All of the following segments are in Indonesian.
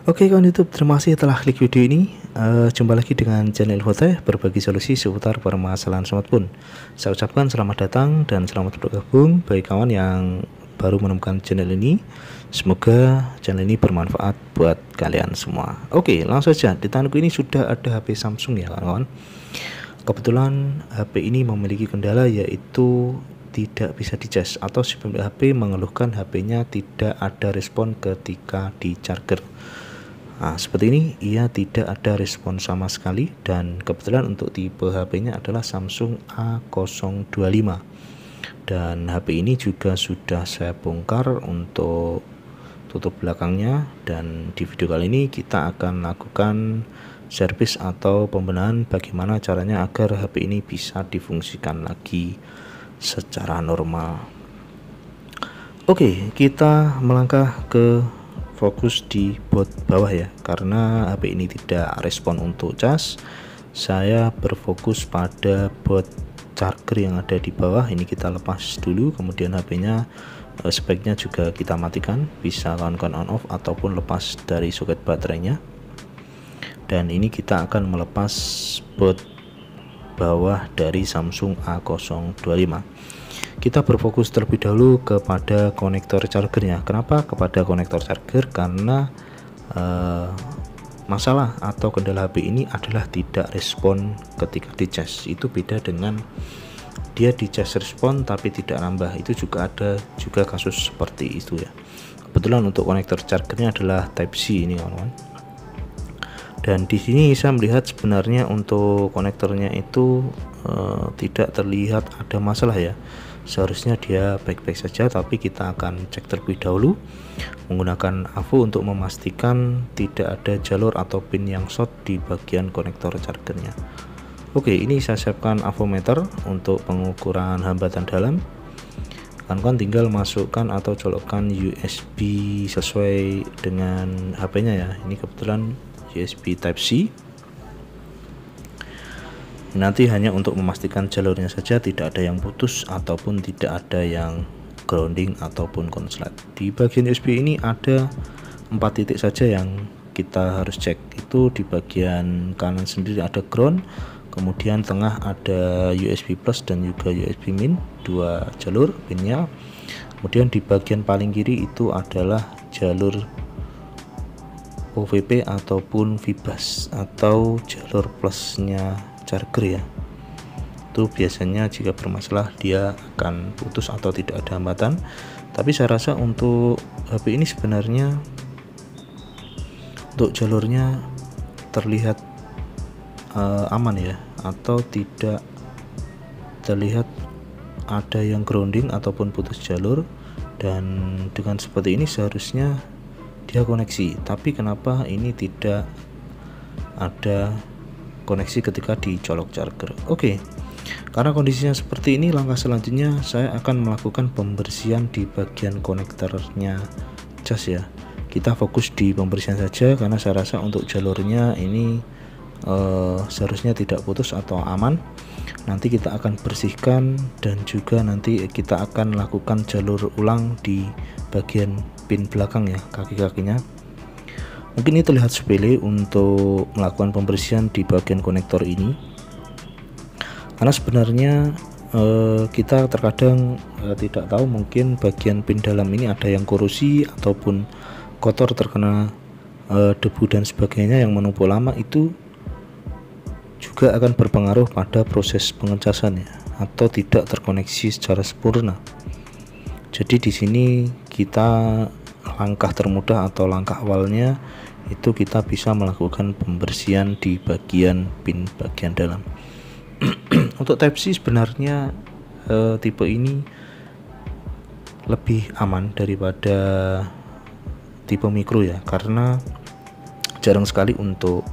Oke kawan YouTube, terima kasih telah klik video ini. Jumpa lagi dengan channel Infotech, berbagi solusi seputar permasalahan smartphone. Saya ucapkan selamat datang dan selamat bergabung bagi kawan yang baru menemukan channel ini. Semoga channel ini bermanfaat buat kalian semua. Oke, langsung saja. Di tanganku ini sudah ada HP Samsung ya kawan-kawan. Kebetulan HP ini memiliki kendala, yaitu tidak bisa dicas, atau si pemilik HP mengeluhkan HP-nya tidak ada respon ketika di charger. Nah, seperti ini, ia tidak ada respon sama sekali, dan kebetulan untuk tipe HP-nya adalah Samsung A025. Dan HP ini juga sudah saya bongkar untuk tutup belakangnya, dan di video kali ini kita akan lakukan servis atau pembenahan bagaimana caranya agar HP ini bisa difungsikan lagi secara normal. Oke, kita melangkah ke fokus di baut bawah ya, karena HP ini tidak respon untuk cas. Saya berfokus pada baut charger yang ada di bawah. Ini kita lepas dulu, kemudian HP-nya speknya juga kita matikan, bisa kawan-kawan on off ataupun lepas dari soket baterainya. Dan ini kita akan melepas baut bawah dari Samsung A025. Kita berfokus terlebih dahulu kepada konektor chargernya. Kenapa kepada konektor charger? Karena masalah atau kendala HP ini adalah tidak respon ketika dicas. Itu beda dengan dia dicas respon tapi tidak nambah. Itu juga ada kasus seperti itu ya. Kebetulan untuk konektor chargernya adalah Type C ini kawan-kawan. Dan di sini saya melihat sebenarnya untuk konektornya itu tidak terlihat ada masalah ya. Seharusnya dia baik-baik saja, tapi kita akan cek terlebih dahulu menggunakan AVO untuk memastikan tidak ada jalur atau pin yang short di bagian konektor chargernya. Oke, ini saya siapkan avometer untuk pengukuran hambatan dalam. Kawan-kawan tinggal masukkan atau colokkan USB sesuai dengan HP-nya ya. Ini kebetulan USB Type C. Nanti hanya untuk memastikan jalurnya saja, tidak ada yang putus ataupun tidak ada yang grounding ataupun konslet. Di bagian USB ini ada 4 titik saja yang kita harus cek. Itu di bagian kanan sendiri ada ground, kemudian tengah ada USB plus dan juga USB min, 2 jalur pinnya. Kemudian di bagian paling kiri itu adalah jalur OVP ataupun VBus atau jalur plusnya charger ya. Itu biasanya jika bermasalah dia akan putus atau tidak ada hambatan. Tapi saya rasa untuk HP ini sebenarnya untuk jalurnya terlihat aman ya, atau tidak terlihat ada yang grounding ataupun putus jalur. Dan dengan seperti ini seharusnya dia koneksi, tapi kenapa ini tidak ada koneksi ketika dicolok charger? Oke, karena kondisinya seperti ini, langkah selanjutnya saya akan melakukan pembersihan di bagian konektornya cas ya. Kita fokus di pembersihan saja, karena saya rasa untuk jalurnya ini seharusnya tidak putus atau aman. Nanti kita akan bersihkan, dan juga nanti kita akan lakukan jalur ulang di bagian pin belakang ya, kaki-kakinya. Mungkin ini terlihat sepele untuk melakukan pembersihan di bagian konektor ini, karena sebenarnya kita terkadang tidak tahu, mungkin bagian pin dalam ini ada yang korosi ataupun kotor terkena debu dan sebagainya yang menumpuk lama. Itu juga akan berpengaruh pada proses pengecasannya atau tidak terkoneksi secara sempurna. Jadi di sini kita langkah termudah atau langkah awalnya itu kita bisa melakukan pembersihan di bagian pin bagian dalam. Untuk Type C sebenarnya tipe ini lebih aman daripada tipe micro ya, karena jarang sekali untuk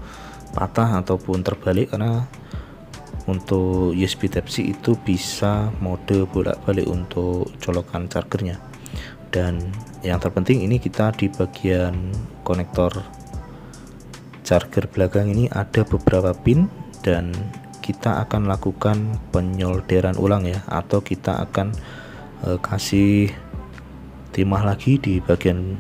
patah ataupun terbalik, karena untuk USB Type C itu bisa mode bolak-balik untuk colokan chargernya. Dan yang terpenting ini kita di bagian konektor charger belakang ini ada beberapa pin, dan kita akan lakukan penyolderan ulang ya, atau kita akan kasih timah lagi di bagian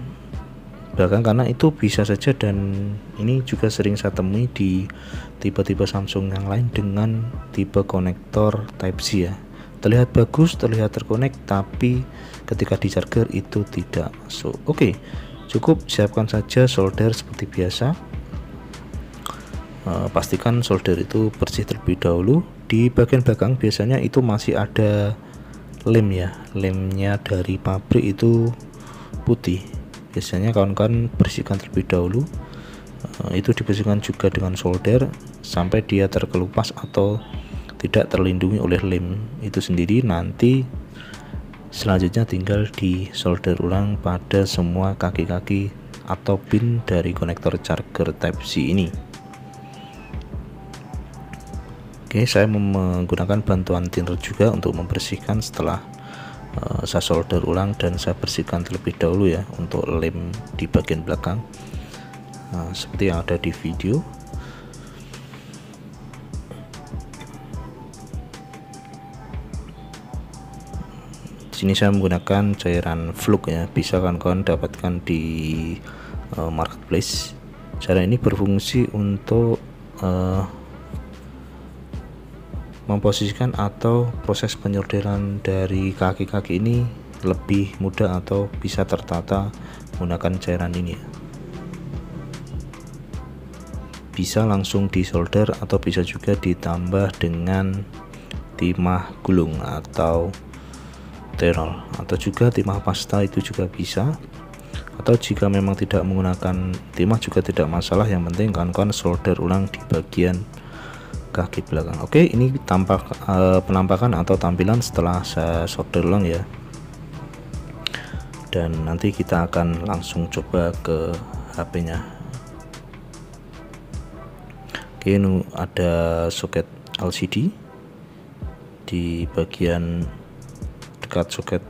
belakang, karena itu bisa saja, dan ini juga sering saya temui di tipe-tipe Samsung yang lain dengan tipe konektor Type C ya. Terlihat bagus, terlihat terkonek, tapi ketika di charger itu tidak masuk. Oke, cukup siapkan saja solder seperti biasa. Pastikan solder itu bersih terlebih dahulu. Di bagian belakang biasanya itu masih ada lem ya, lemnya dari pabrik itu putih. Biasanya kawan-kawan bersihkan terlebih dahulu. Itu dibersihkan juga dengan solder sampai dia terkelupas atau tidak terlindungi oleh lem itu sendiri. Nanti selanjutnya tinggal di solder ulang pada semua kaki-kaki atau pin dari konektor charger Type C ini. Oke, saya menggunakan bantuan thinner juga untuk membersihkan setelah saya solder ulang, dan saya bersihkan terlebih dahulu ya untuk lem di bagian belakang, seperti yang ada di video. Sini saya menggunakan cairan Flux ya, bisa kawan-kawan dapatkan di marketplace. Cara ini berfungsi untuk memposisikan atau proses penyolderan dari kaki-kaki ini lebih mudah atau bisa tertata menggunakan cairan ini ya. Bisa langsung disolder atau bisa juga ditambah dengan timah gulung atau terol, atau juga timah pasta itu juga bisa. Atau jika memang tidak menggunakan timah juga tidak masalah, yang penting kawan-kawan solder ulang di bagian kaki belakang. Oke, ini penampakan atau tampilan setelah saya solder ulang ya, dan nanti kita akan langsung coba ke HP-nya. Oke, ini ada soket LCD di bagian dekat soket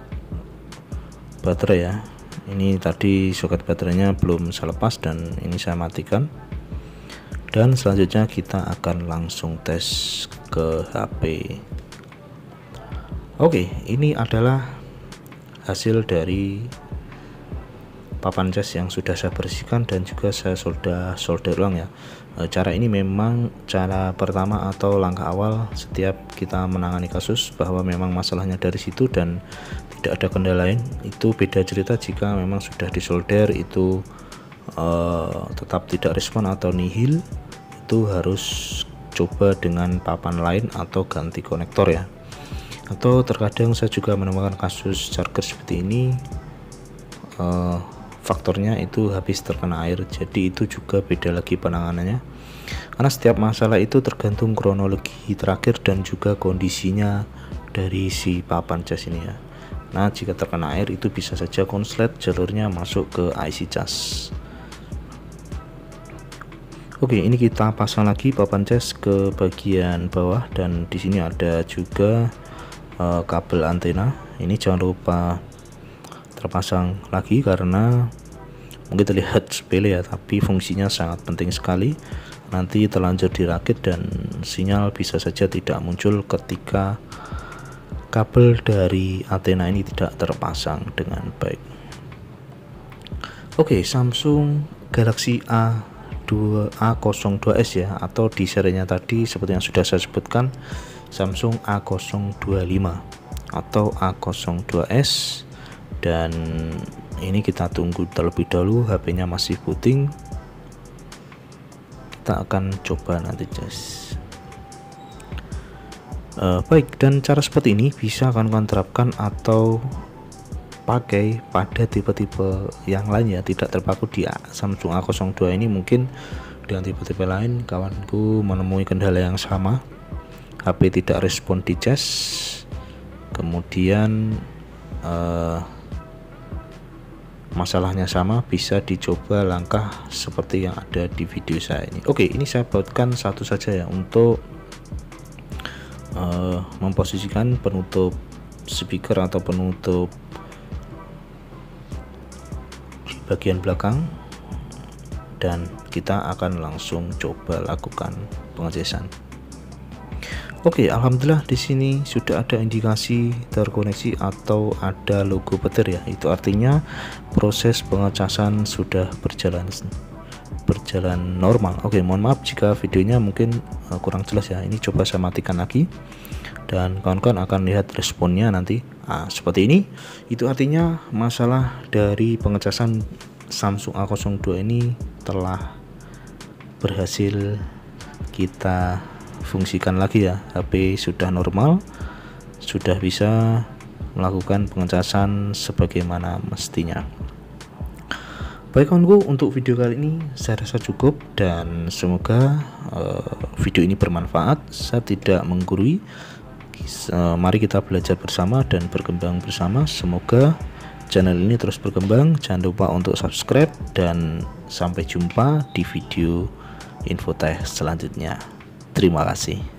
baterai ya. Ini tadi soket baterainya belum saya lepas dan ini saya matikan, dan selanjutnya kita akan langsung tes ke HP. Oke, ini adalah hasil dari papan cas yang sudah saya bersihkan dan juga saya solder ulang ya. Cara ini memang cara pertama atau langkah awal setiap kita menangani kasus bahwa memang masalahnya dari situ dan tidak ada kendala lain. Itu beda cerita jika memang sudah disolder itu tetap tidak respon atau nihil, itu harus coba dengan papan lain atau ganti konektor ya. Atau terkadang saya juga menemukan kasus charger seperti ini, faktornya itu habis terkena air, jadi itu juga beda lagi penanganannya, karena setiap masalah itu tergantung kronologi terakhir dan juga kondisinya dari si papan cas ini ya. Nah, jika terkena air itu bisa saja konslet jalurnya masuk ke IC cas. Oke, ini kita pasang lagi papan cas ke bagian bawah, dan di sini ada juga kabel antena. Ini jangan lupa terpasang lagi karena mungkin terlihat sepele ya, tapi fungsinya sangat penting sekali. Nanti terlanjur dirakit dan sinyal bisa saja tidak muncul ketika kabel dari antena ini tidak terpasang dengan baik. Oke, Samsung Galaxy A02s ya, atau di serinya tadi seperti yang sudah saya sebutkan Samsung A025 atau A02s. Dan ini kita tunggu terlebih dahulu, HP-nya masih booting. Kita akan coba nanti guys. Baik, dan cara seperti ini bisa kawan-kawan terapkan atau pakai pada tipe-tipe yang lain ya, tidak terpaku di Samsung A02 ini. Mungkin dengan tipe-tipe lain kawanku menemui kendala yang sama, HP tidak respon di cas, kemudian masalahnya sama, bisa dicoba langkah seperti yang ada di video saya ini. Oke, ini saya buatkan satu saja ya untuk memposisikan penutup speaker atau penutup di bagian belakang, dan kita akan langsung coba lakukan pengecasan. Oke, alhamdulillah di sini sudah ada indikasi terkoneksi atau ada logo petir ya. Itu artinya proses pengecasan sudah berjalan normal. Oke, mohon maaf jika videonya mungkin kurang jelas ya. Ini coba saya matikan lagi dan kawan-kawan akan lihat responnya nanti. Nah, seperti ini. Itu artinya masalah dari pengecasan Samsung A02 ini telah berhasil kita fungsikan lagi ya. HP sudah normal, sudah bisa melakukan pengecasan sebagaimana mestinya. Baik kawanku, untuk video kali ini saya rasa cukup dan semoga video ini bermanfaat. Saya tidak menggurui, mari kita belajar bersama dan berkembang bersama. Semoga channel ini terus berkembang. Jangan lupa untuk subscribe dan sampai jumpa di video infotech selanjutnya. Terima kasih.